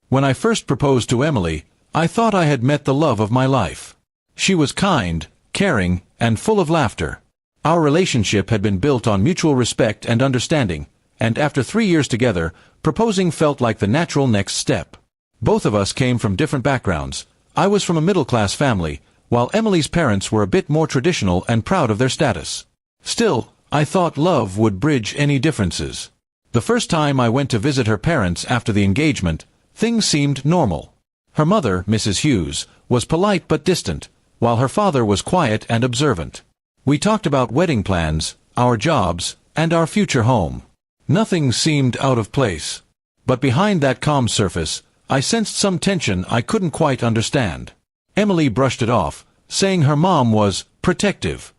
When I first proposed to Emily, I thought I had met the love of my life. She was kind, caring, and full of laughter. Our relationship had been built on mutual respect and understanding, and after 3 years together, proposing felt like the natural next step. Both of us came from different backgrounds. I was from a middle-class family, while Emily's parents were a bit more traditional and proud of their status. Still, I thought love would bridge any differences. The first time I went to visit her parents after the engagement, things seemed normal. Her mother, Mrs. Hughes, was polite but distant, while her father was quiet and observant. We talked about wedding plans, our jobs, and our future home. Nothing seemed out of place. But behind that calm surface, I sensed some tension I couldn't quite understand. Emily brushed it off, saying her mom was protective.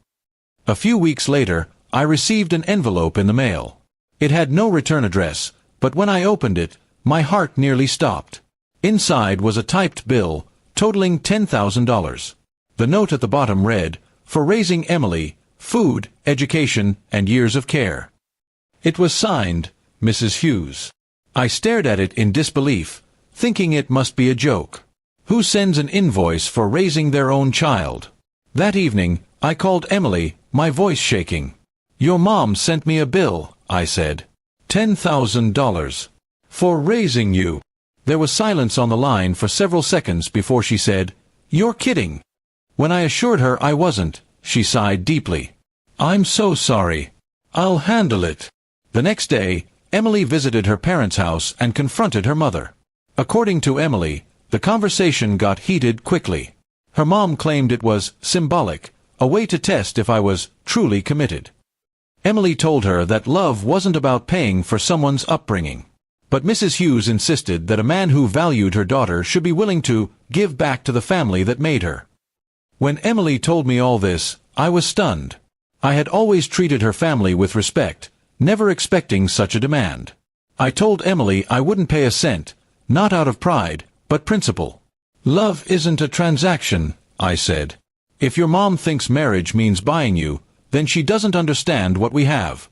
A few weeks later, I received an envelope in the mail. It had no return address, but when I opened it, my heart nearly stopped. Inside was a typed bill, totaling $10,000. The note at the bottom read, "For raising Emily, food, education, and years of care." It was signed, Mrs. Hughes. I stared at it in disbelief, thinking it must be a joke. Who sends an invoice for raising their own child? That evening, I called Emily, my voice shaking. "Your mom sent me a bill," I said. $10,000. For raising you." There was silence on the line for several seconds before she said, "You're kidding." When I assured her I wasn't, she sighed deeply. "I'm so sorry. I'll handle it." The next day, Emily visited her parents' house and confronted her mother. According to Emily, the conversation got heated quickly. Her mom claimed it was symbolic, a way to test if I was truly committed. Emily told her that love wasn't about paying for someone's upbringing. But Mrs. Hughes insisted that a man who valued her daughter should be willing to give back to the family that made her. When Emily told me all this, I was stunned. I had always treated her family with respect, never expecting such a demand. I told Emily I wouldn't pay a cent, not out of pride, but principle. "Love isn't a transaction," I said. "If your mom thinks marriage means buying you, then she doesn't understand what we have."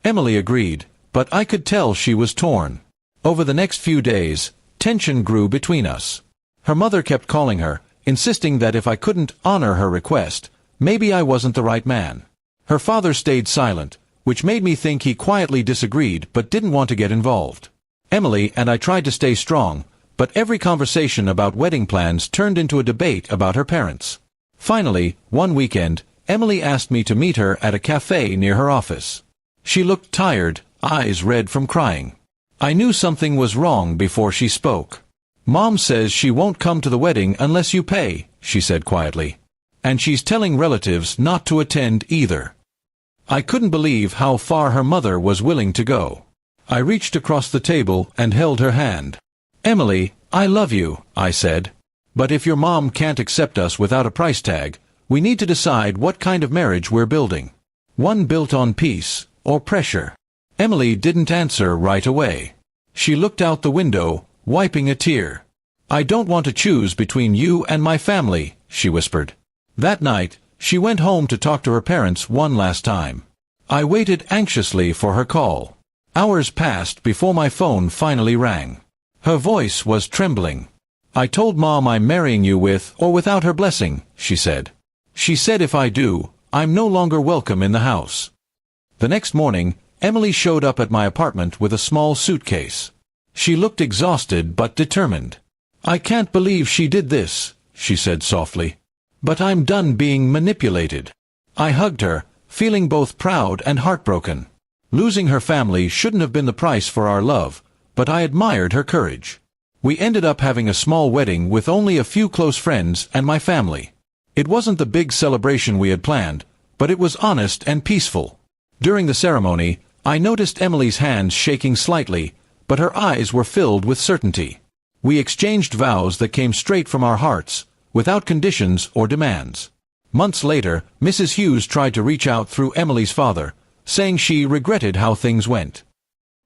Emily agreed, but I could tell she was torn. Over the next few days, tension grew between us. Her mother kept calling her, insisting that if I couldn't honor her request, maybe I wasn't the right man. Her father stayed silent, which made me think he quietly disagreed but didn't want to get involved. Emily and I tried to stay strong, but every conversation about wedding plans turned into a debate about her parents. Finally, one weekend, Emily asked me to meet her at a cafe near her office. She looked tired, eyes red from crying. I knew something was wrong before she spoke. "Mom says she won't come to the wedding unless you pay," she said quietly. "And she's telling relatives not to attend either." I couldn't believe how far her mother was willing to go. I reached across the table and held her hand. "Emily, I love you," I said. "But if your mom can't accept us without a price tag, we need to decide what kind of marriage we're building. One built on peace, or pressure." Emily didn't answer right away. She looked out the window, wiping a tear. "I don't want to choose between you and my family," she whispered. That night, she went home to talk to her parents one last time. I waited anxiously for her call. Hours passed before my phone finally rang. Her voice was trembling. "I told Mom I'm marrying you with or without her blessing," she said. "She said if I do, I'm no longer welcome in the house." The next morning, Emily showed up at my apartment with a small suitcase. She looked exhausted but determined. "I can't believe she did this," she said softly. "But I'm done being manipulated." I hugged her, feeling both proud and heartbroken. Losing her family shouldn't have been the price for our love, but I admired her courage. We ended up having a small wedding with only a few close friends and my family. It wasn't the big celebration we had planned, but it was honest and peaceful. During the ceremony, I noticed Emily's hands shaking slightly, but her eyes were filled with certainty. We exchanged vows that came straight from our hearts, without conditions or demands. Months later, Mrs. Hughes tried to reach out through Emily's father, saying she regretted how things went.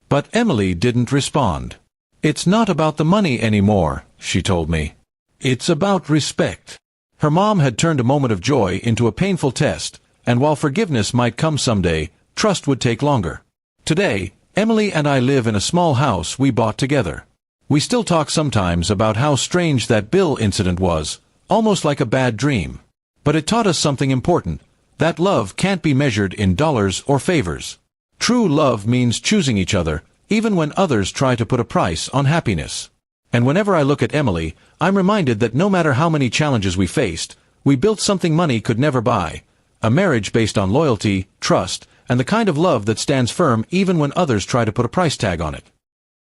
But Emily didn't respond. "It's not about the money anymore," she told me. "It's about respect." Her mom had turned a moment of joy into a painful test, and while forgiveness might come someday, trust would take longer. Today, Emily and I live in a small house we bought together. We still talk sometimes about how strange that Bill incident was, almost like a bad dream. But it taught us something important, that love can't be measured in dollars or favors. True love means choosing each other, even when others try to put a price on happiness. And whenever I look at Emily, I'm reminded that no matter how many challenges we faced, we built something money could never buy. A marriage based on loyalty, trust, and the kind of love that stands firm even when others try to put a price tag on it.